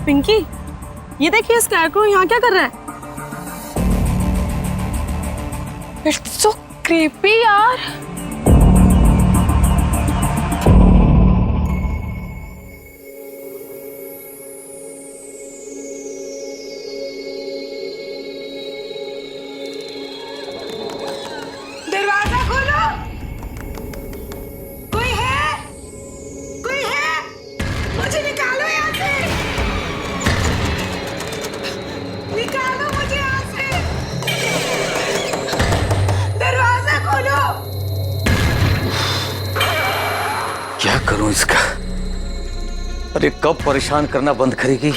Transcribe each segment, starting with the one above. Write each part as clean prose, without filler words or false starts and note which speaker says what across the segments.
Speaker 1: पिंकी, ये देखिए स्कैरक्रो यहाँ क्या कर रहा है?
Speaker 2: इट्स सो क्रीपी यार।
Speaker 3: दरवाजा खोलो। कोई है? कोई है? मुझे निकालो यहाँ से। निकालो मुझे यहाँ से। दरवाजा खोलो।
Speaker 4: क्या करूं इसका? अरे कब परेशान करना बंद करेगी?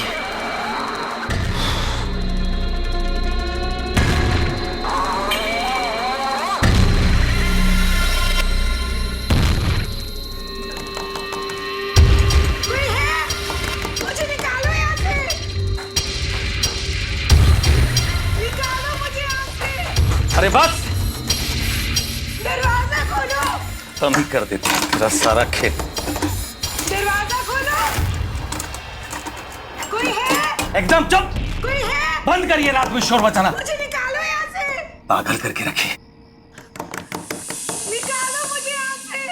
Speaker 3: कोई है? मुझे निकालो यहाँ से। निकालो मुझे यहाँ से।
Speaker 4: अरे बस,
Speaker 3: दरवाजा खोलो।
Speaker 4: हम ही कर देते हैं तेरा सारा खेल।
Speaker 3: दरवाजा खोलो। कोई है?
Speaker 4: एकदम चुप।
Speaker 3: कोई है?
Speaker 4: बंद करिए रात में शोर मचाना।
Speaker 3: मुझे निकालो यहाँ से।
Speaker 4: पागल करके रखिए।
Speaker 3: निकालो मुझे यहाँ से।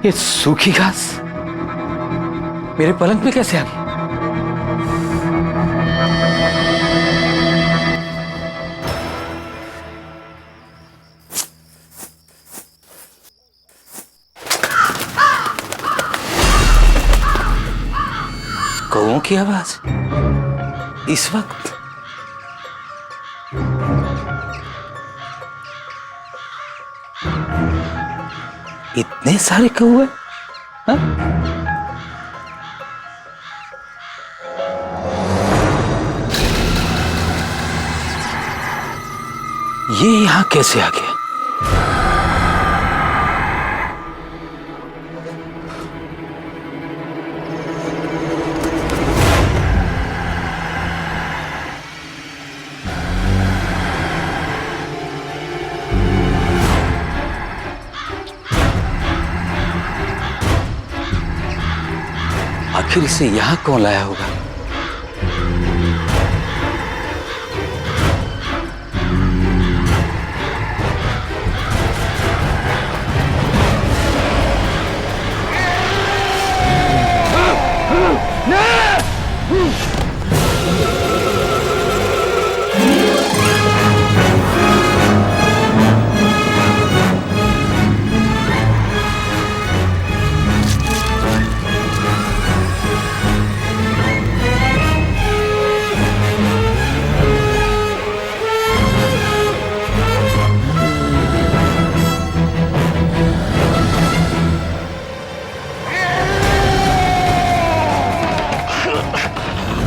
Speaker 4: ये सूखी घास मेरे पलंग पे कैसे आ गई? कौओं की आवाज इस वक्त? इतने सारे कौए? हाँ? ये यहां कैसे आ गया? आखिर इसे यहां कौन लाया होगा?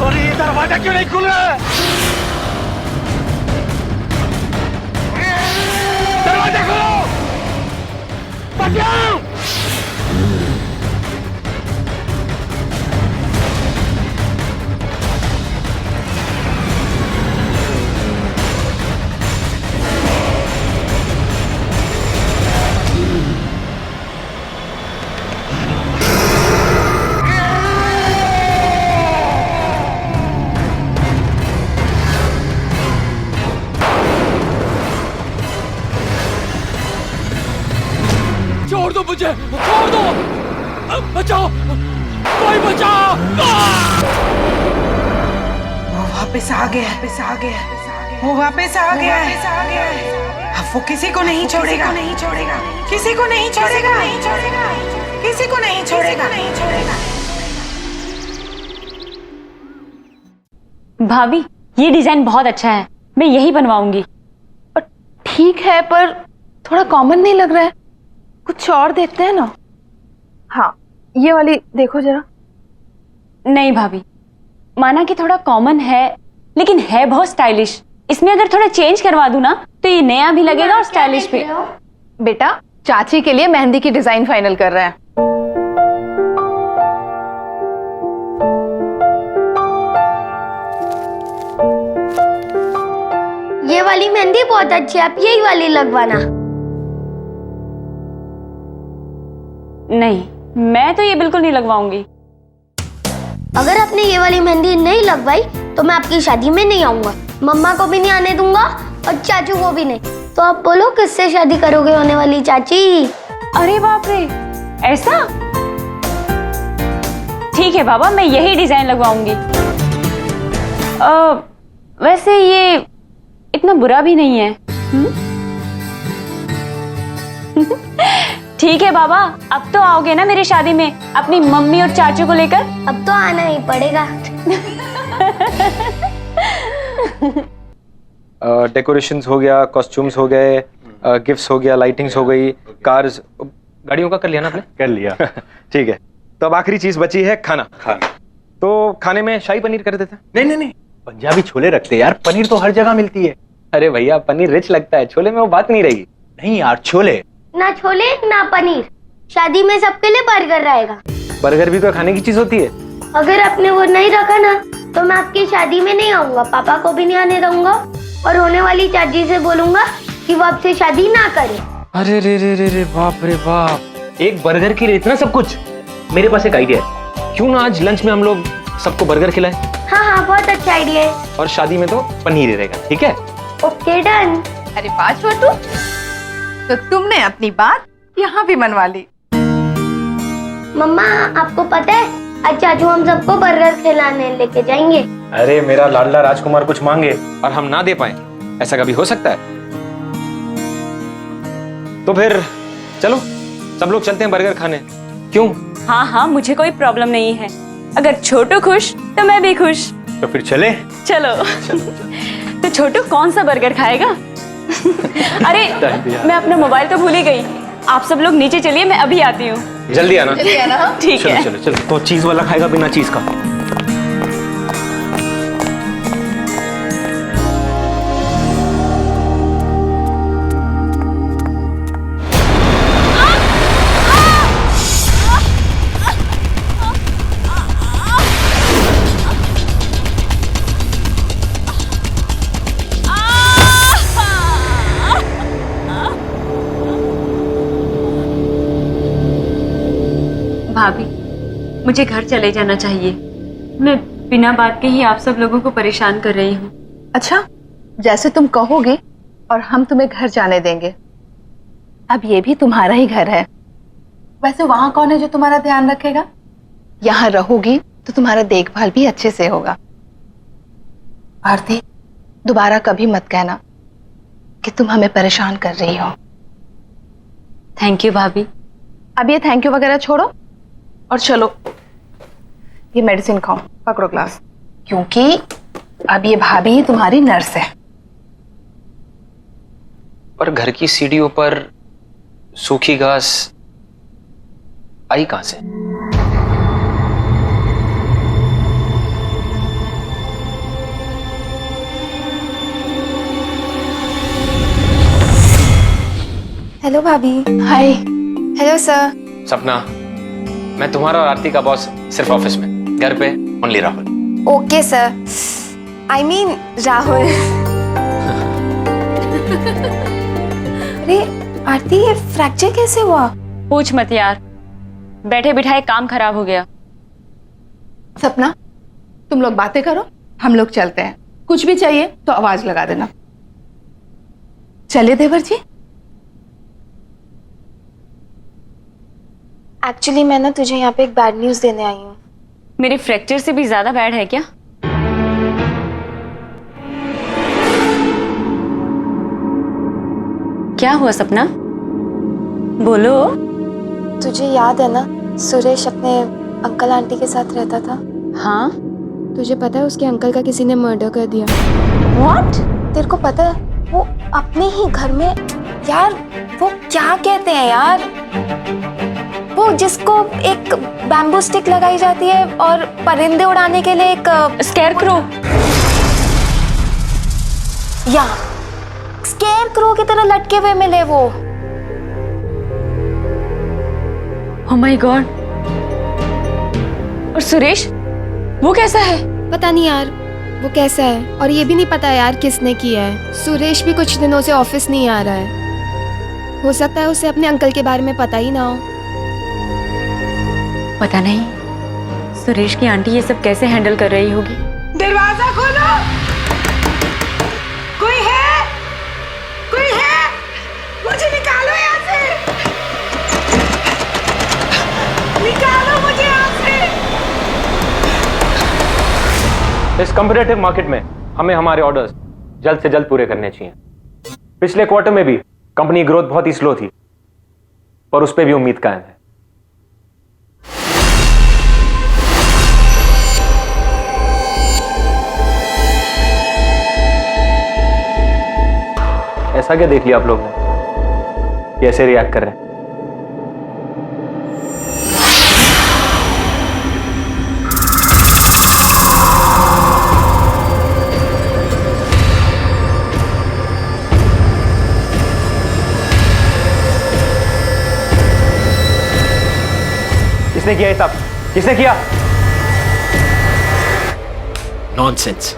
Speaker 4: और ये दरवाजा क्यों नहीं खुल रहा है? दरवाजा खोलो! बचाओ! छोड़ दो मुझे, छोड़ दो! बचाओ! कोई बचाओ!
Speaker 3: वो वापस आ गया, वापस आ गया, वो वापस आ गया है। अब वो किसी को नहीं छोड़ेगा, नहीं छोड़ेगा, किसी को नहीं छोड़ेगा, नहीं छोड़ेगा, किसी को नहीं छोड़ेगा, नहीं छोड़ेगा।
Speaker 5: भाभी, ये डिजाइन बहुत अच्छा है, मैं यही बनवाऊंगी।
Speaker 2: ठीक है, पर थोड़ा कॉमन नहीं लग रहा है। कुछ और देखते हैं ना। हाँ, ये वाली देखो जरा।
Speaker 5: नहीं भाभी, माना कि थोड़ा कॉमन है, लेकिन है बहुत स्टाइलिश। इसमें अगर थोड़ा चेंज करवा दूं ना, तो ये नया भी लगेगा और स्टाइलिश भी।
Speaker 2: बेटा, चाची के लिए मेहंदी की डिजाइन फाइनल कर रहे हैं।
Speaker 6: ये वाली मेहंदी बहुत अच्छी है, आप यही वाली लगवाना।
Speaker 5: नहीं, मैं तो ये बिल्कुल नहीं लगवाऊंगी।
Speaker 6: अगर आपने ये वाली मेहंदी नहीं लगवाई तो मैं आपकी शादी में नहीं आऊंगा, मम्मा को भी नहीं आने दूंगा और चाचू को भी नहीं। तो आप बोलो किससे शादी करोगे होने वाली चाची?
Speaker 5: अरे बाप रे, ऐसा? ठीक है बाबा, मैं यही डिजाइन लगवाऊंगी। वैसे ये इतना बुरा भी नहीं है। ठीक है बाबा, अब तो आओगे ना मेरी शादी में अपनी मम्मी और चाचू को लेकर?
Speaker 6: अब तो आना ही पड़ेगा।
Speaker 7: डेकोरेशंस हो गया, कॉस्ट्यूम्स हो गए, गिफ्ट्स हो गया, लाइटिंग्स हो गई, कार्स, गाड़ियों का कर लिया ना आपने?
Speaker 8: कर लिया।
Speaker 7: ठीक है, तो अब आखिरी चीज बची है खाना। तो खाने में शाही पनीर कर देते हैं।
Speaker 8: नहीं नहीं नहीं, पंजाबी छोले रखते हैं यार, पनीर तो हर जगह मिलती है।
Speaker 7: अरे भैया, पनीर रिच लगता है, छोले में वो बात नहीं रहेगी।
Speaker 8: नहीं यार, छोले।
Speaker 6: ना छोले ना पनीर, शादी में सबके लिए बर्गर रहेगा।
Speaker 7: बर्गर भी तो खाने की चीज होती है।
Speaker 6: अगर आपने वो नहीं रखा ना तो मैं आपकी शादी में नहीं आऊंगा, पापा को भी नहीं आने दूंगा और होने वाली चाची से बोलूंगा कि वो आपसे शादी ना करे।
Speaker 7: अरे रे रे रे रे, बाप रे बाप, एक बर्गर के लिए इतना सब कुछ। मेरे पास एक आइडिया है, क्यों ना आज लंच में हम लोग सबको बर्गर खिलाएं?
Speaker 6: हाँ हाँ, बहुत अच्छा आइडिया है।
Speaker 7: और शादी में तो पनीर ही रहेगा, ठीक है?
Speaker 6: Okay, done.
Speaker 2: अरे वाह छोटू, तो तुमने अपनी बात यहाँ भी मनवा ली।
Speaker 6: मम्मा, आपको पता है आज चाचू हम सबको बर्गर खिलाने लेके जाएंगे।
Speaker 7: अरे मेरा लाडला राजकुमार कुछ मांगे और हम ना दे पाए, ऐसा कभी हो सकता है? तो फिर चलो सब लोग चलते हैं बर्गर खाने। क्यों?
Speaker 5: हाँ हाँ, मुझे कोई प्रॉब्लम नहीं है। अगर छोटू खुश तो मैं भी खुश।
Speaker 8: तो फिर चले।
Speaker 5: चलो। तो छोटू कौन सा बर्गर खाएगा? अरे मैं अपना मोबाइल तो भूल ही गई। आप सब लोग नीचे चलिए, मैं अभी आती हूँ।
Speaker 7: जल्दी आना।
Speaker 5: ठीक
Speaker 7: चलो
Speaker 5: है।
Speaker 7: चलो चलो। तो चीज वाला खाएगा बिना चीज का?
Speaker 5: भाभी, मुझे घर चले जाना चाहिए। मैं बिना बात के ही आप सब लोगों को परेशान कर रही हूँ।
Speaker 2: अच्छा, जैसे तुम कहोगे और हम तुम्हें घर जाने देंगे। अब ये भी तुम्हारा ही घर है। वैसे वहां कौन है जो तुम्हारा ध्यान रखेगा? यहाँ रहोगी तो तुम्हारा देखभाल भी अच्छे से होगा। आरती, दोबारा कभी मत कहना कि तुम हमें परेशान कर रही हो।
Speaker 5: थैंक यू भाभी।
Speaker 2: अब ये थैंक यू वगैरह छोड़ो और चलो ये मेडिसिन खाओ, पकड़ो ग्लास, क्योंकि अब ये भाभी तुम्हारी नर्स है।
Speaker 7: पर घर की सीढ़ियों पर सूखी घास आई कहां से?
Speaker 9: हेलो भाभी।
Speaker 2: हाय।
Speaker 9: Hello sir.
Speaker 7: सपना, मैं तुम्हारा और आरती का बॉस सिर्फ ऑफिस में, घर पे only Rahul.
Speaker 9: Okay sir, I mean Rahul. अरे आरती, ये फ्रैक्चर कैसे हुआ?
Speaker 5: पूछ मत यार, बैठे बिठाए काम खराब हो गया।
Speaker 2: सपना, तुम लोग बातें करो, हम लोग चलते हैं। कुछ भी चाहिए तो आवाज लगा देना। चले देवर जी।
Speaker 9: एक्चुअली मैं ना तुझे यहाँ पे एक बैड न्यूज देने आई हूँ।
Speaker 5: मेरे फ्रैक्चर से भी ज्यादा बैड है क्या? क्या हुआ सपना? बोलो।
Speaker 9: तुझे याद है ना, सुरेश अपने अंकल आंटी के साथ रहता था।
Speaker 5: हाँ।
Speaker 9: तुझे पता है उसके अंकल का किसी ने मर्डर कर दिया।
Speaker 5: व्हाट?
Speaker 9: तेरे को पता है, वो अपने ही घर में, यार वो क्या कहते हैं यार, वो जिसको एक बैम्बू स्टिक लगाई जाती है और परिंदे उड़ाने के लिए एक
Speaker 5: स्केयरक्रो।
Speaker 9: या स्केयरक्रो की तरह लटके हुए मिले वो।
Speaker 5: Oh my God. और सुरेश, वो कैसा है?
Speaker 9: पता नहीं यार वो कैसा है, और ये भी नहीं पता यार किसने किया है। सुरेश भी कुछ दिनों से ऑफिस नहीं आ रहा है। हो सकता है उसे अपने अंकल के बारे में पता ही ना हो।
Speaker 5: पता नहीं सुरेश की आंटी ये सब कैसे हैंडल कर रही होगी।
Speaker 3: दरवाजा खोलो, कोई है? कोई है? मुझे निकालो यहाँ से, निकालो मुझे यहाँ से।
Speaker 7: इस कम्पिटिटिव मार्केट में हमें हमारे ऑर्डर्स जल्द से जल्द पूरे करने चाहिए। पिछले क्वार्टर में भी कंपनी ग्रोथ बहुत ही स्लो थी, पर उस पर भी उम्मीद कायम है। ऐसा क्या देख लिया आप लोग ने, कैसे रिएक्ट कर रहे हैं? किसने किया ये सब? किसने किया?
Speaker 4: नॉनसेंस।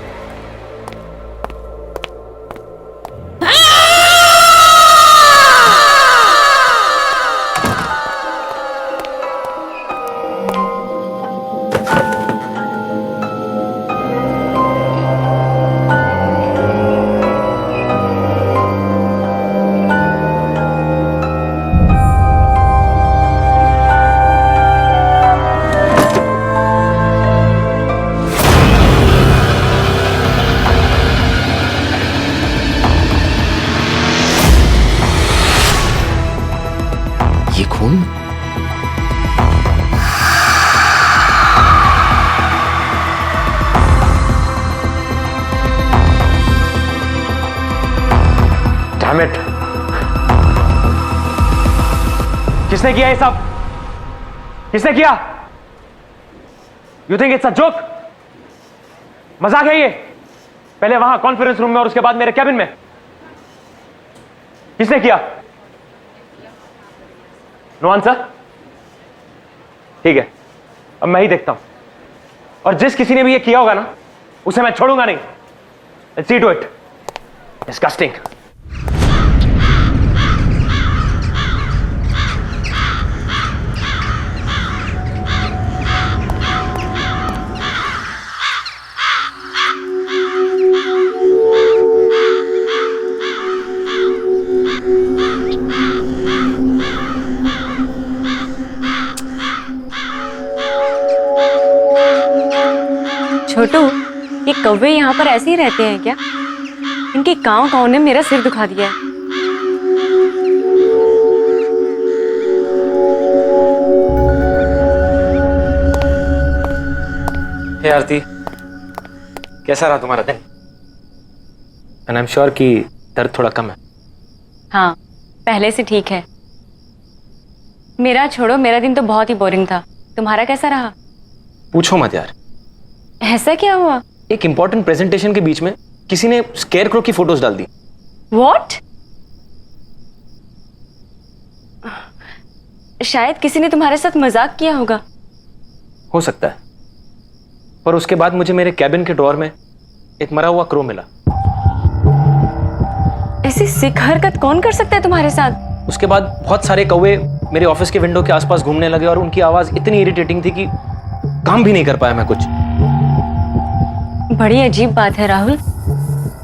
Speaker 4: ये खून?
Speaker 7: Damn it! किसने किया ये सब? किसने किया? You think it's a joke? मजाक है ये? पहले वहां कॉन्फ्रेंस रूम में और उसके बाद मेरे कैबिन में। किसने किया? No answer? ठीक है, अब मैं ही देखता हूं, और जिस किसी ने भी ये किया होगा ना, उसे मैं छोड़ूंगा नहीं। Let's see to it. Disgusting.
Speaker 5: छोटू, ये कौवे यहाँ पर ऐसे ही रहते हैं क्या? इनके कांव कांव ने मेरा सिर दुखा दिया है।
Speaker 7: हे आरती, कैसा रहा तुम्हारा दिन? एंड आई एम श्योर कि दर्द थोड़ा कम है।
Speaker 5: हाँ, पहले से ठीक है। मेरा छोड़ो, मेरा दिन तो बहुत ही बोरिंग था। तुम्हारा कैसा रहा?
Speaker 7: पूछो मत यार,
Speaker 5: ऐसा क्या हुआ?
Speaker 7: एक इंपॉर्टेंट प्रेजेंटेशन के बीच में किसी ने स्केयरक्रो की फोटोज डाल दी।
Speaker 5: What? शायद किसी ने तुम्हारे साथ मजाक किया होगा।
Speaker 7: हो सकता है, पर उसके बाद मुझे मेरे कैबिन के ड्रॉअर में एक मरा हुआ क्रो मिला।
Speaker 5: ऐसी सिक हरकत कौन कर सकता है तुम्हारे साथ?
Speaker 7: उसके बाद बहुत सारे कौवे मेरे ऑफिस के विंडो के आसपास घूमने लगे, और उनकी आवाज इतनी इरिटेटिंग थी कि काम भी नहीं कर पाया मैं कुछ।
Speaker 5: बड़ी अजीब बात है राहुल,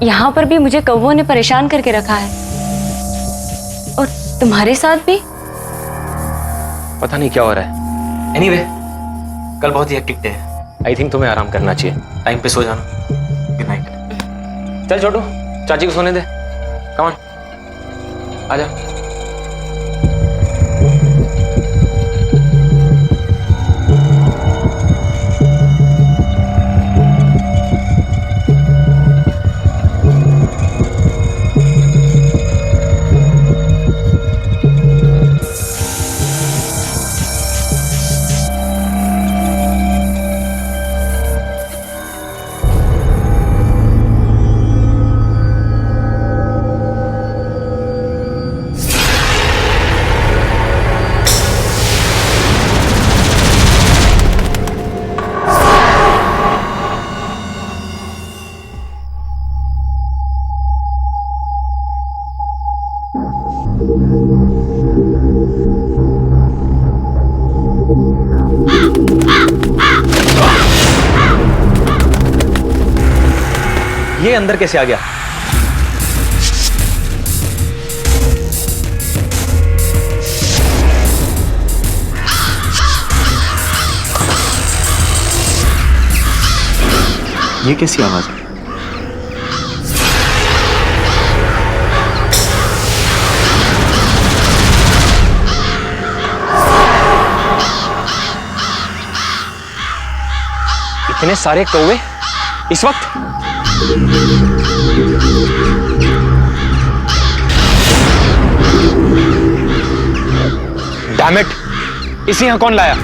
Speaker 5: यहाँ पर भी मुझे कौवों ने परेशान करके रखा है, और तुम्हारे साथ भी।
Speaker 7: पता नहीं क्या हो रहा है। एनीवे, कल बहुत ही हेक्टिक डे है। आई थिंक तुम्हें आराम करना चाहिए। टाइम पे सो जाना। Good night. चल छोटू, चाची को सोने दे। कम ऑन, आजा। ये अंदर कैसे आ गया?
Speaker 8: ये कैसी आवाज है?
Speaker 7: इतने सारे कौवे इस वक्त? डैम इट, इसे यहां कौन लाया?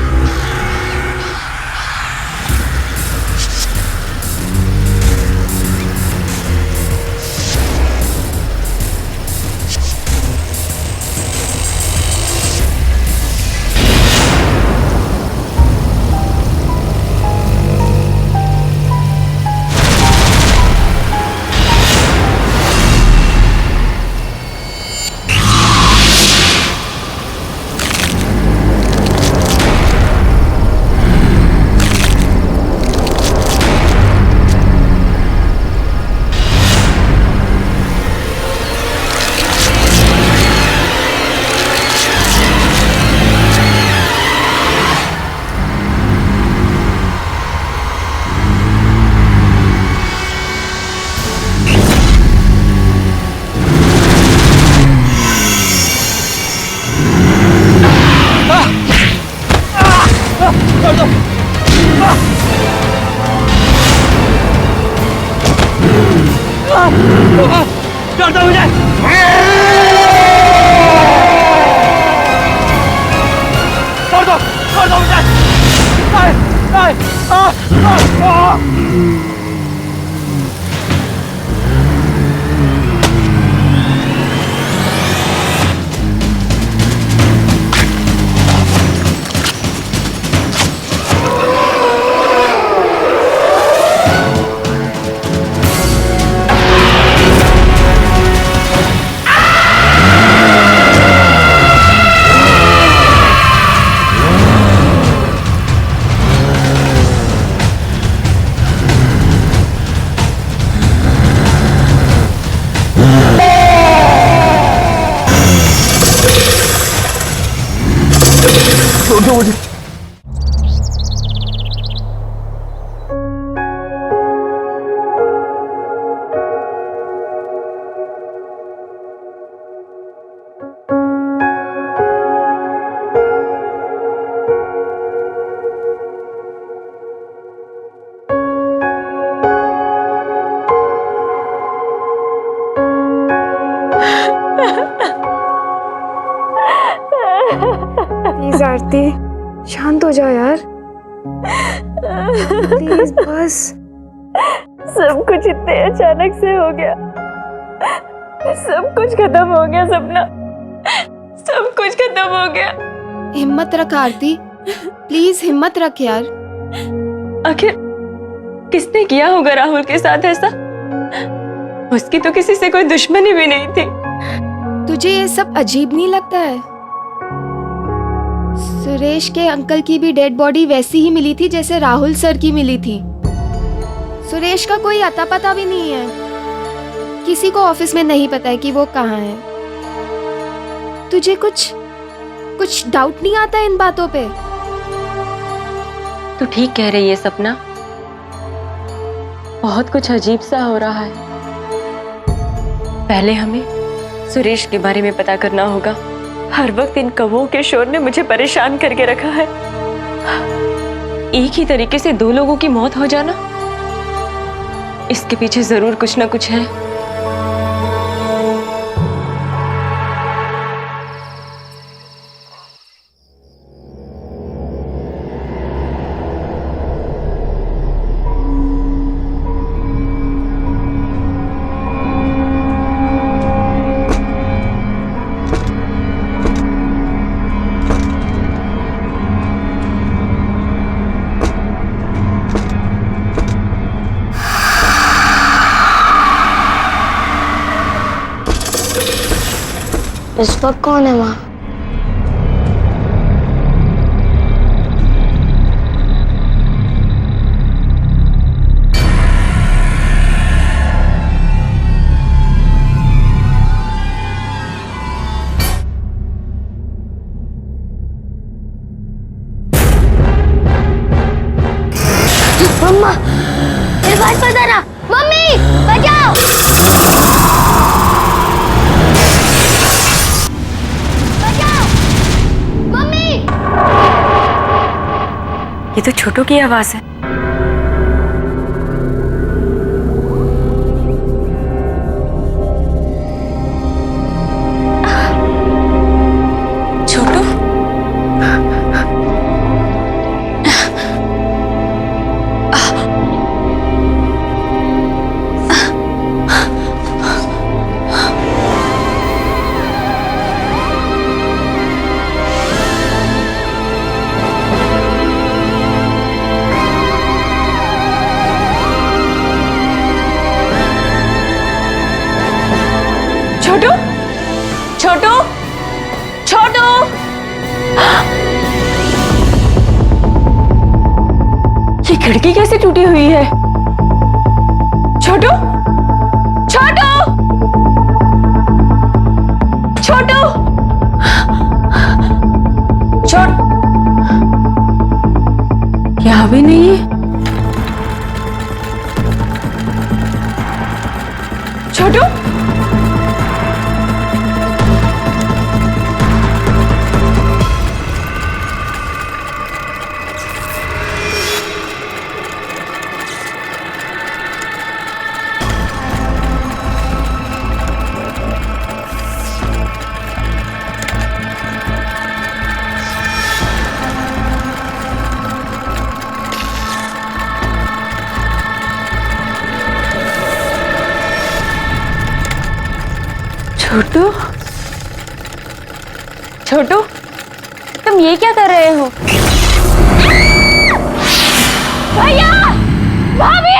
Speaker 9: प्लीज आरती, शांत हो जाओ यार, प्लीज बस।
Speaker 5: सब कुछ इतने अचानक से हो गया, सब कुछ खत्म हो गया सपना, सब कुछ खत्म हो गया।
Speaker 9: हिम्मत रख आरती, प्लीज हिम्मत रख यार।
Speaker 5: आखिर किसने किया होगा राहुल के साथ ऐसा? उसकी तो किसी से कोई दुश्मनी भी नहीं थी।
Speaker 9: तुझे ये सब अजीब नहीं लगता है? सुरेश के अंकल की भी डेड बॉडी वैसी ही मिली थी जैसे राहुल सर की मिली थी। सुरेश का कोई अता पता भी नहीं है, किसी को ऑफिस में नहीं पता है कि वो कहाँ है। तुझे कुछ डाउट नहीं आता इन बातों पे?
Speaker 5: तू ठीक कह रही है सपना, बहुत कुछ अजीब सा हो रहा है। पहले हमें सुरेश के बारे में पता करना होगा। हर वक्त इन कौवों के शोर ने मुझे परेशान करके रखा है। एक ही तरीके से दो लोगों की मौत हो जाना, इसके पीछे जरूर कुछ ना कुछ है।
Speaker 6: इस वक्त कौन है वहाँ? मम्मा मेरे पास बताना, मम्मी बचाओ। बचाओ मम्मी।
Speaker 5: ये तो छोटू की आवाज है। छोटू, छोटू, छोटू, छोटू। ये खिड़की कैसे टूटी हुई है? छोटू, छोटू, छोटू, छोट यहाँ भी नहीं है। छोटू, छोटू, छोटू, तुम ये क्या कर रहे हो? भैया, भाभी!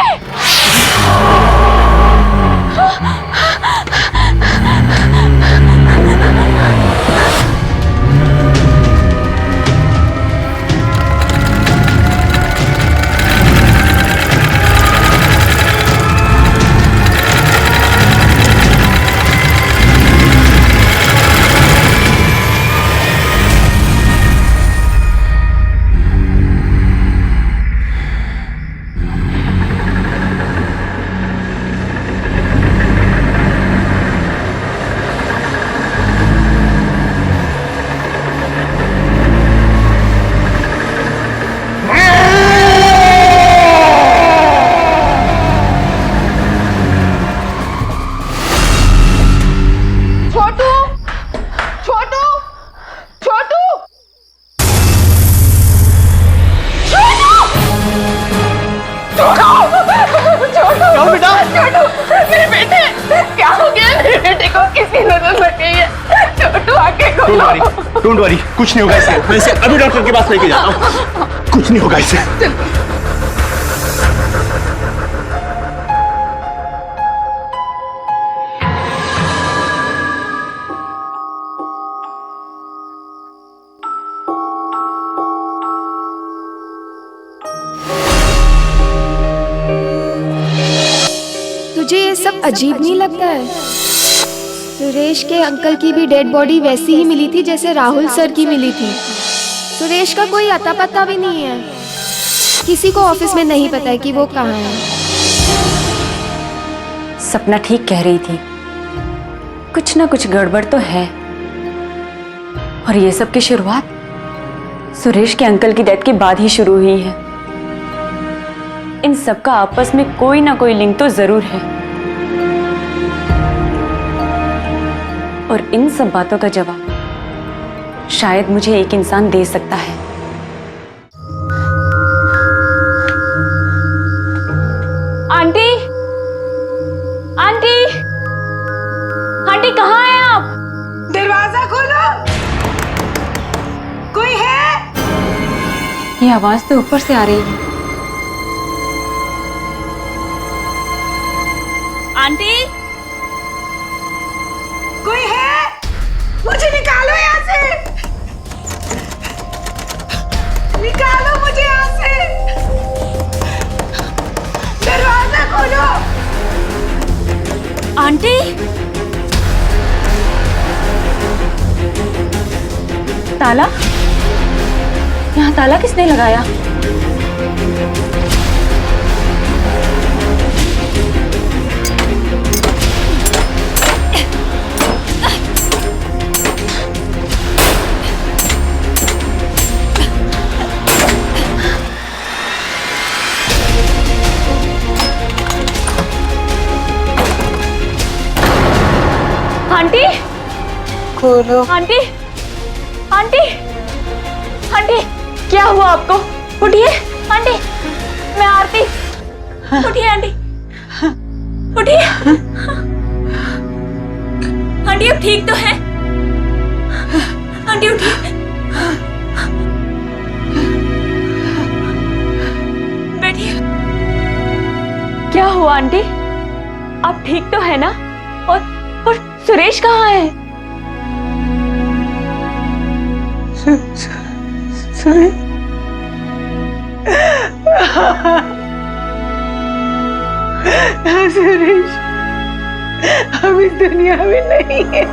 Speaker 8: डोंट वरी, कुछ नहीं होगा इसे। मैं इसे अभी डॉक्टर के पास लेके जाता हूँ। कुछ नहीं होगा इसे।
Speaker 9: तुझे ये सब अजीब नहीं लगता है? सुरेश के अंकल की भी डेड बॉडी वैसी ही मिली थी जैसे राहुल सर की मिली थी। सुरेश का कोई अता पता भी नहीं है। किसी को ऑफिस में नहीं पता है कि वो कहाँ है।
Speaker 5: सपना ठीक कह रही थी, कुछ ना कुछ गड़बड़ तो है। और ये सब की शुरुआत सुरेश के अंकल की डेथ के बाद ही शुरू हुई है। इन सब का आपस में कोई ना कोई लिंक तो जरूर है, और इन सब बातों का जवाब शायद मुझे एक इंसान दे सकता है। आंटी, आंटी, आंटी कहाँ हैं आप?
Speaker 3: दरवाजा खोलो, कोई है?
Speaker 5: ये आवाज तो ऊपर से आ रही है। आंटी,
Speaker 3: कोई है? मुझे निकालो यहाँ से, निकालो मुझे यहाँ से, दरवाजा खोलो।
Speaker 5: आंटी, ताला? यहाँ ताला किसने लगाया?
Speaker 3: बोलो।
Speaker 5: आंटी, आंटी, आंटी, क्या हुआ आपको? उठिए आंटी, मैं आरती। उठिए आंटी, उठिए। आंटी अब ठीक तो है? आंटी उठिए, बैठिए। क्या हुआ आंटी? आप ठीक तो है ना? और सुरेश कहाँ है?
Speaker 3: सुरेश हम इस दुनिया में नहीं है।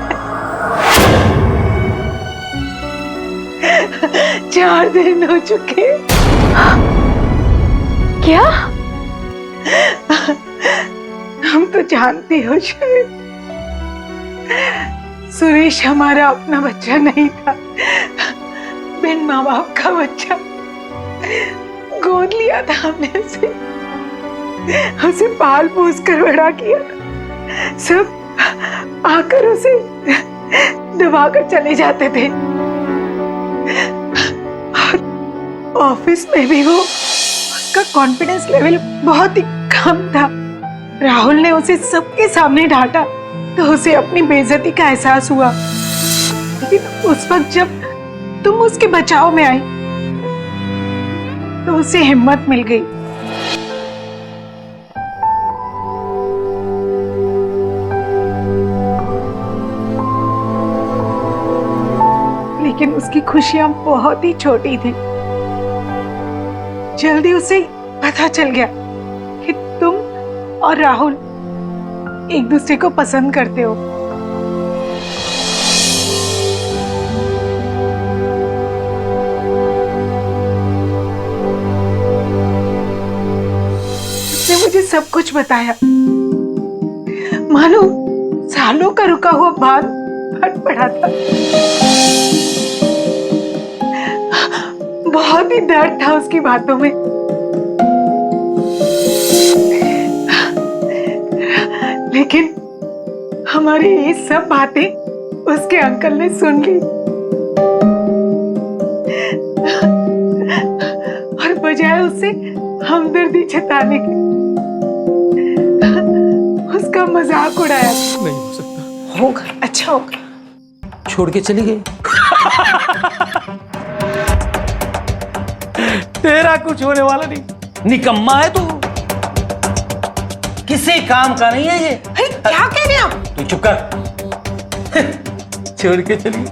Speaker 3: 4 दिन हो चुके।
Speaker 5: क्या?
Speaker 3: हम तो जानती हो शायद, सुरेश हमारा अपना बच्चा नहीं था, बिन माँ बाप का बच्चा। गोद लिया था हमने उसे पाल पोस कर बड़ा किया था। सब आकर उसे दबाकर चले जाते थे और ऑफिस में भी वो, उसका कॉन्फिडेंस लेवल बहुत ही कम था। राहुल ने उसे सबके सामने डांटा तो उसे अपनी बेइज्जती का एहसास हुआ। लेकिन उस वक्त जब तुम उसके बचाव में आई तो उसे हिम्मत मिल गई। लेकिन उसकी खुशियां बहुत ही छोटी थी। जल्दी उसे पता चल गया कि तुम और राहुल एक दूसरे को पसंद करते हो। उसने मुझे सब कुछ बताया, मानो सालों का रुका हुआ बांध फट पड़ा था। बहुत ही दर्द था उसकी बातों में। लेकिन हमारी ये सब बातें उसके अंकल ने सुन ली और बजाय उससे हमदर्दी जताने के उसका मजाक उड़ाया।
Speaker 4: नहीं हो सकता।
Speaker 3: होगा, अच्छा होगा।
Speaker 4: छोड़ के चली गई। तेरा कुछ होने वाला नहीं। निकम्मा है तू, किसी काम का नहीं है ये।
Speaker 3: क्या कह रहे हैं आप?
Speaker 4: तू चुप कर। छोड़ के चली।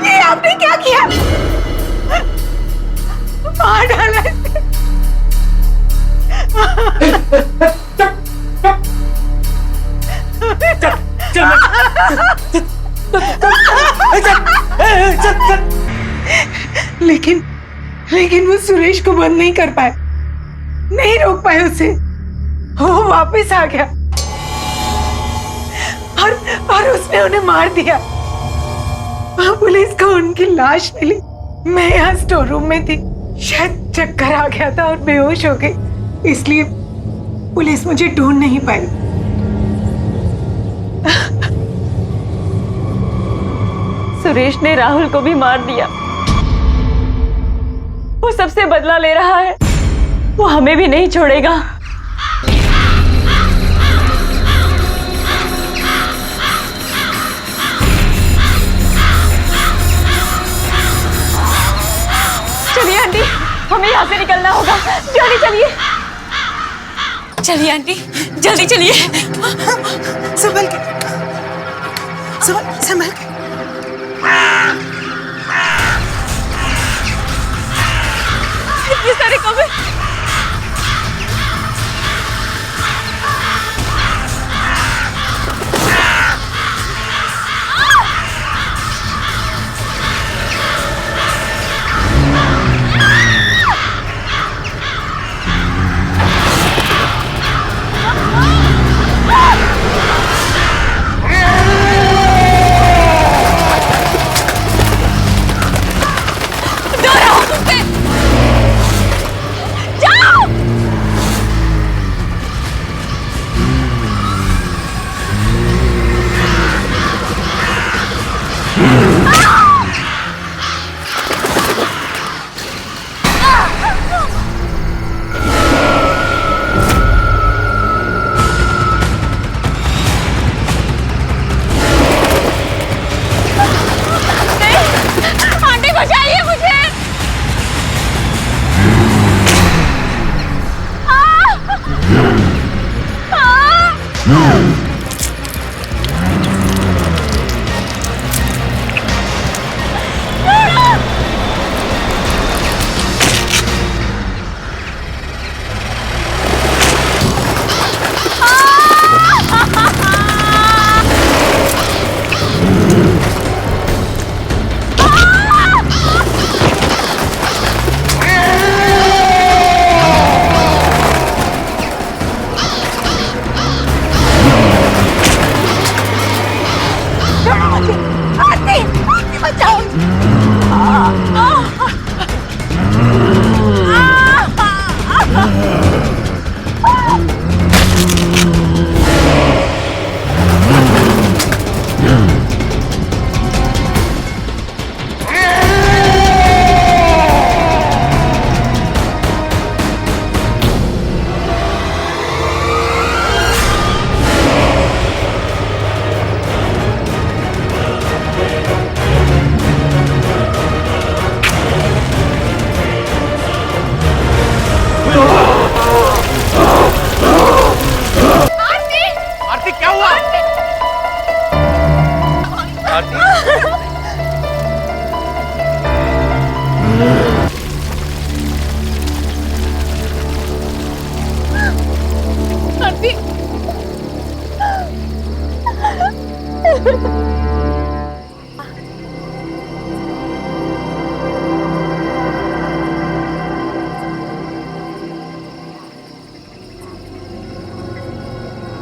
Speaker 3: ये आपने क्या किया? मार डाला इसे। लेकिन वो सुरेश को बंद नहीं कर पाए, नहीं रोक पाए उसे। वो वापस आ गया और उसने उन्हें मार दिया। पुलिस को उनकी लाश मिली। मैं यहाँ स्टोर रूम में थी, शायद चक्कर आ गया था और बेहोश हो गई, इसलिए पुलिस मुझे ढूंढ नहीं पाई।
Speaker 5: सुरेश ने राहुल को भी मार दिया। वो सबसे बदला ले रहा है। वो हमें भी नहीं छोड़ेगा। चलिए आंटी, हमें यहाँ से निकलना होगा। जल्दी चलिए। चलिए आंटी, जल्दी चलिए।
Speaker 3: संभल के, संभल के।
Speaker 1: ये सारे कब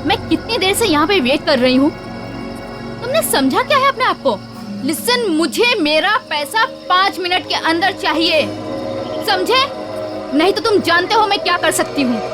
Speaker 10: मैं कितनी देर से यहाँ पे वेट कर रही हूँ। तुमने समझा क्या है अपने आप को? लिसन, मुझे मेरा पैसा 5 मिनट के अंदर चाहिए, समझे? नहीं तो तुम जानते हो मैं क्या कर सकती हूँ।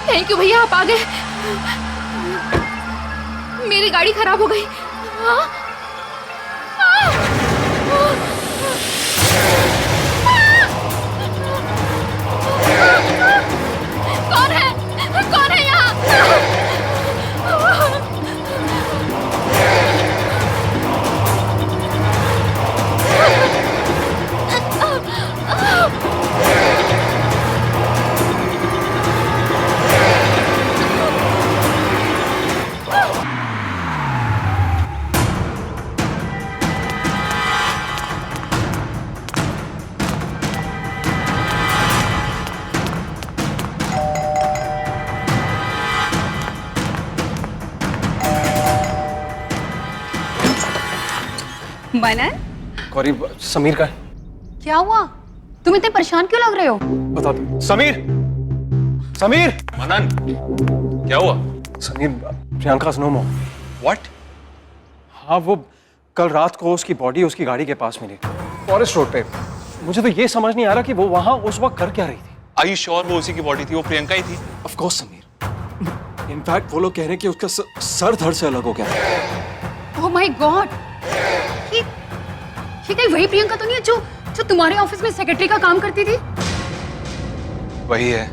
Speaker 10: थैंक यू भैया, आप आ गए। गाड़ी खराब हो गई। हाँ? कौन है? कौन है यहाँ?
Speaker 1: मनन,
Speaker 8: गौरी, समीर का
Speaker 1: क्या हुआ? तुम इतने परेशान क्यों लग रहे हो?
Speaker 8: बता दो। समीर, समीर,
Speaker 7: मनन, क्या हुआ?
Speaker 8: Sameer, Priyanka no more.
Speaker 7: What?
Speaker 8: हाँ, वो कल रात को उसकी बॉडी उसकी गाड़ी के पास मिली, फॉरेस्ट रोड पे। मुझे तो ये समझ नहीं आ रहा कि वो वहां उस वक्त कर क्या रही थी।
Speaker 11: Are you sure वो उसी की बॉडी थी? वो प्रियंका ही थी?
Speaker 8: Of course Sameer. इनफैक्ट वो लोग कह रहे हैं कि उसका सर धड़ से अलग हो गया।
Speaker 1: ओह माय गॉड, ये कहीं वही प्रियंका तो नहीं है जो तुम्हारे ऑफिस में सेक्रेटरी का काम करती थी?
Speaker 11: वही है।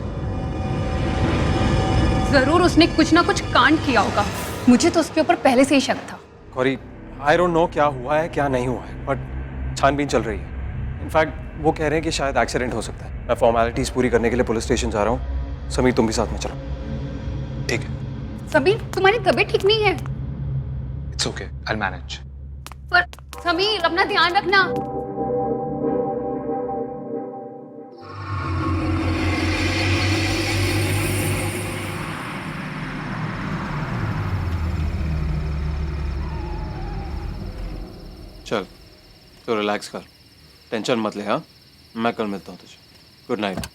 Speaker 1: जरूर उसने कुछ ना कुछ कांड किया होगा। मुझे तो उसके ऊपर पहले से ही शक था।
Speaker 8: गौरी, आई डोंट नो क्या हुआ है क्या नहीं हुआ है, बट छानबीन चल रही है। इनफैक्ट वो कह रहे हैं कि शायद एक्सीडेंट हो सकता है। मैं फॉर्मेलिटीज पूरी करने के लिए पुलिस स्टेशन जा रहा हूँ। समीर, तुम भी साथ में चलो।
Speaker 11: ठीक है।
Speaker 1: समीर, तुम्हारी तबीयत ठीक नहीं है।
Speaker 11: It's okay. I'll manage.
Speaker 1: पर समीर, अपना ध्यान रखना।
Speaker 8: चल, तो रिलैक्स कर, टेंशन मत ले। हाँ, मैं कल मिलता हूँ तुझे। Good night.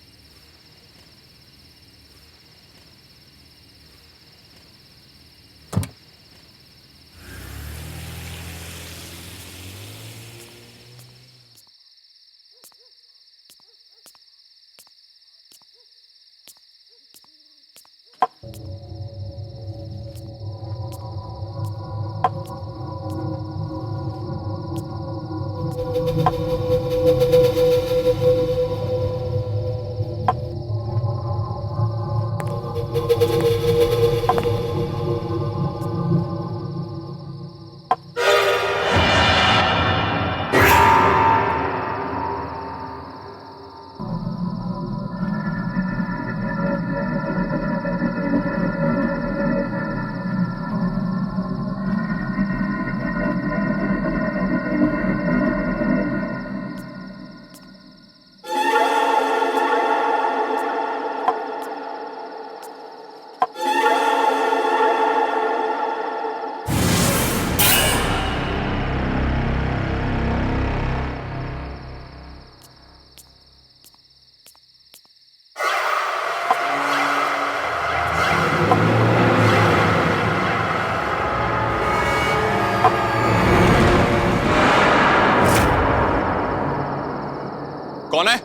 Speaker 11: कौन है?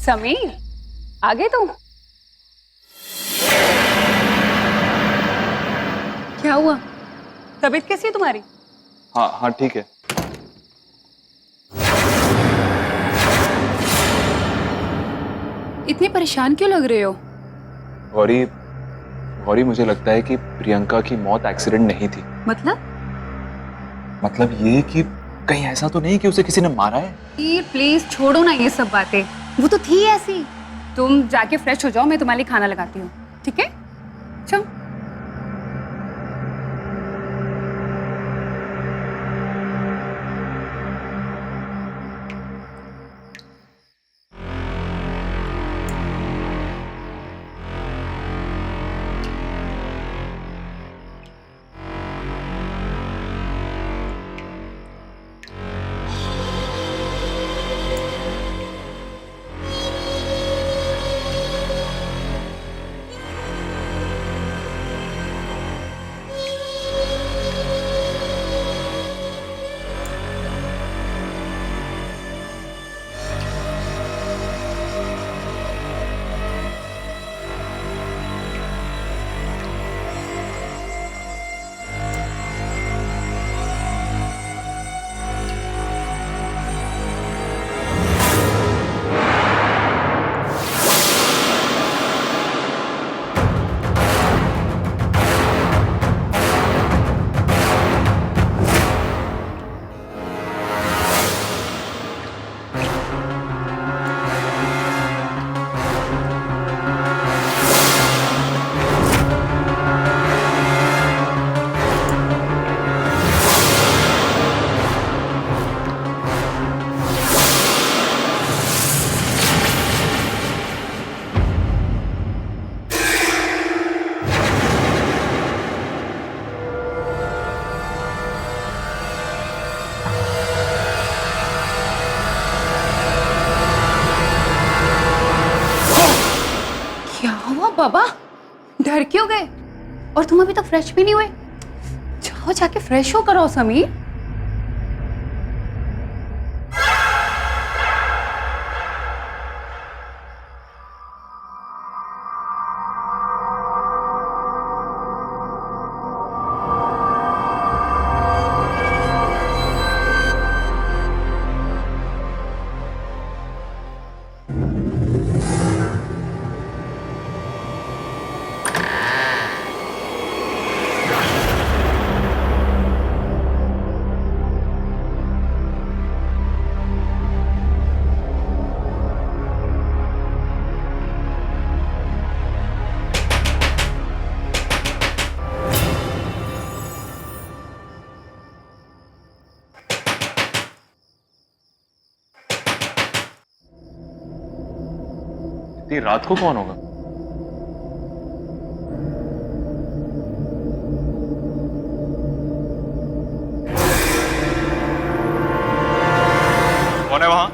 Speaker 1: समीर, आ गए तुम? क्या हुआ? तबीयत कैसी है तुम्हारी?
Speaker 11: हाँ हाँ ठीक है।
Speaker 1: इतने परेशान क्यों लग रहे हो?
Speaker 11: गौरी, गौरी मुझे लगता है कि प्रियंका की मौत एक्सीडेंट नहीं थी। मतलब ये कि कहीं ऐसा तो नहीं कि उसे किसी ने मारा है?
Speaker 1: प्लीज छोड़ो ना ये सब बातें, वो तो थी ऐसी। तुम जाके फ्रेश हो जाओ, मैं तुम्हारे लिए खाना लगाती हूँ, ठीक है? चलो। क्यों गए? और तुम अभी तक फ्रेश भी नहीं हुए? जाओ जाके फ्रेश हो करो समीर।
Speaker 11: इतनी रात को कौन होगा? कौन है वहां?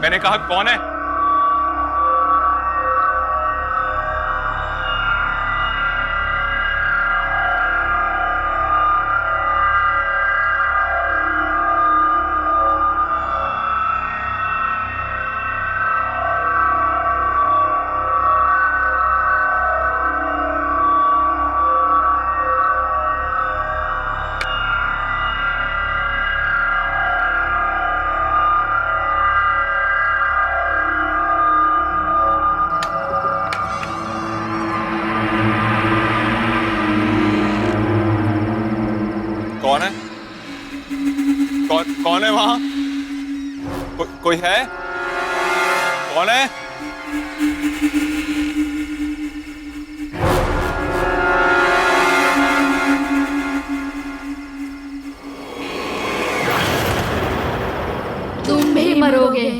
Speaker 11: मैंने कहा कौन है? कौन है? कौन है वहां? कोई है? कौन है?
Speaker 10: तुम भी मरोगे।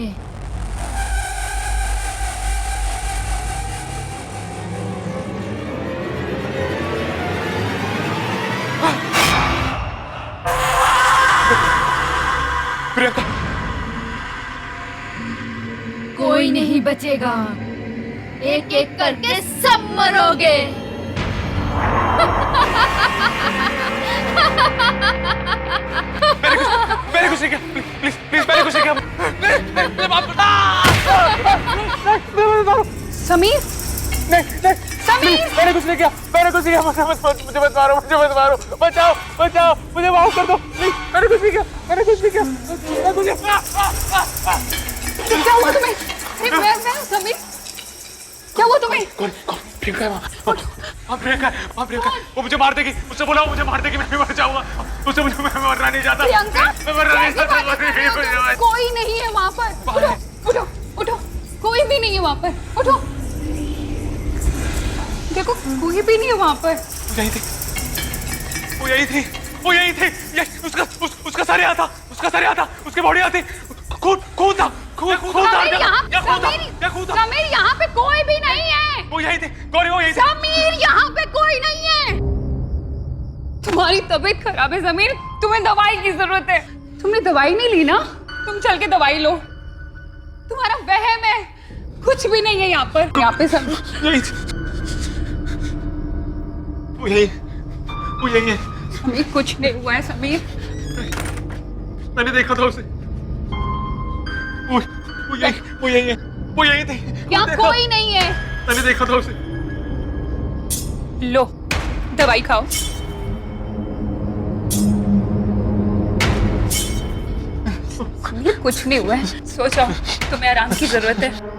Speaker 11: प्रियंका,
Speaker 10: कोई नहीं बचेगा, एक एक करके सब मरोगे।
Speaker 11: मैंने कुछ नहीं किया, प्लीज प्लीज मैंने कुछ नहीं किया।
Speaker 1: समीर,
Speaker 11: समीर, मैंने कुछ नहीं किया, मैंने कुछ नहीं किया। मुझे मत मारो, मुझे मत मारो, बचाओ बचाओ, मुझे माफ कर दो प्लीज। मैंने कुछ नहीं किया, मैंने कुछ नहीं किया, मैं कुछ
Speaker 1: क्या हुआ तुम्हें? अरे मैं समीर, क्या हुआ तुम्हें?
Speaker 11: प्रियंका है वहाँ, प्रियंका, वो मुझे मार देगी, मुझसे बोला मुझे मार देगी, मैं भी मर जाऊंगा। मुझे मैं मरना नहीं चाहता, मैं मरना नहीं चाहता।
Speaker 1: कोई नहीं है वहाँ पर। उठो उठो उठो, कोई भी नहीं है वहाँ पर, उठो। देखो कोई भी नहीं है वहाँ पर।
Speaker 11: यही थी, वो यही थी, वो यही थी। उसका सर यहाँ था, उसका सर यहाँ था, उसकी बॉडी यहाँ थी। खून था।
Speaker 1: समीर यहाँ पे कोई भी नहीं है।
Speaker 11: वो यही थी, गौरी वो यही थी।
Speaker 1: समीर यहाँ पे कोई नहीं है। तुम्हारी तबीयत खराब है समीर, तुम्हें दवाई की जरूरत है। तुमने दवाई नहीं ली ना? तुम चल के दवाई लो। तुम्हारा वहम है, कुछ भी नहीं है यहाँ पर। यहाँ पे समीर
Speaker 11: यही थी, वो यही है।
Speaker 1: समीर कुछ नहीं हुआ है समीर।
Speaker 11: मैंने देखा था उसे, वो यही है, वो यही थी।
Speaker 1: यहाँ कोई नहीं है।
Speaker 11: मैंने देखा था उसे।
Speaker 1: लो दवाई खाओ। समीर कुछ नहीं हुआ है, सो जाओ, तुम्हें आराम की जरूरत है।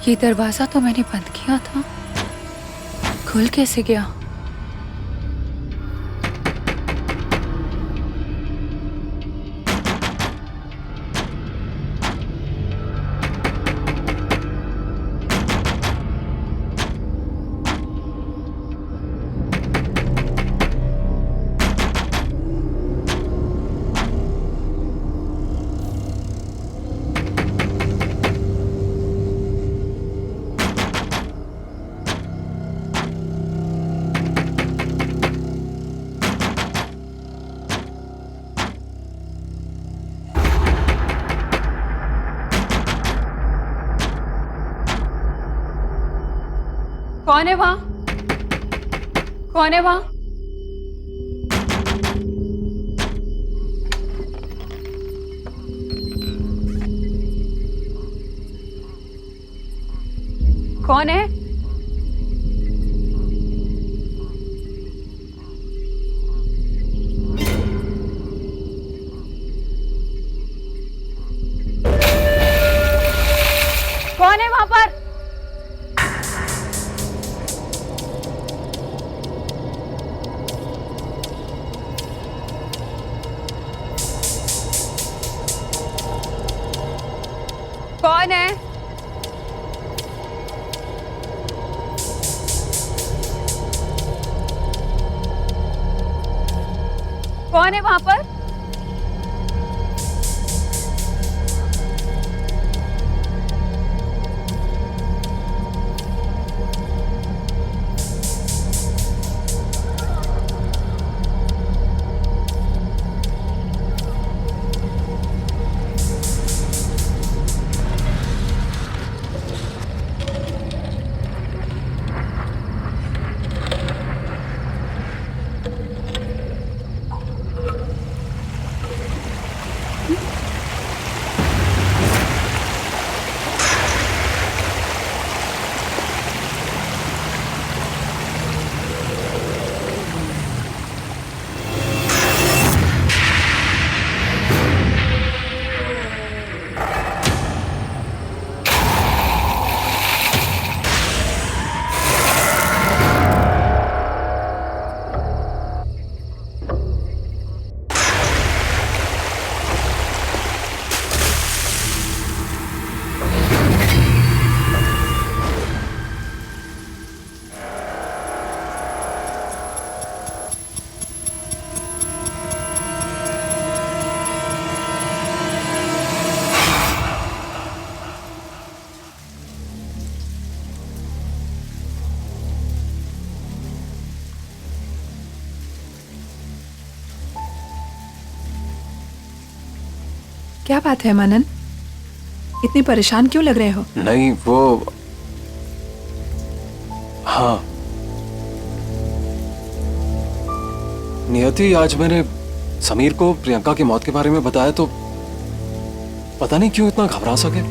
Speaker 1: ये दरवाजा तो मैंने बंद किया था।
Speaker 2: खुल कैसे गया?
Speaker 1: कौन है वहां? कौन है वहां? कौन है? कौन है वहां पर? कौन है? कौन है वहां पर?
Speaker 2: क्या बात है मनन? इतनी परेशान क्यों लग रहे हो?
Speaker 8: नहीं वो, हाँ नियति, आज मैंने समीर को प्रियंका की मौत के बारे में बताया तो पता नहीं क्यों इतना घबरा सा गया।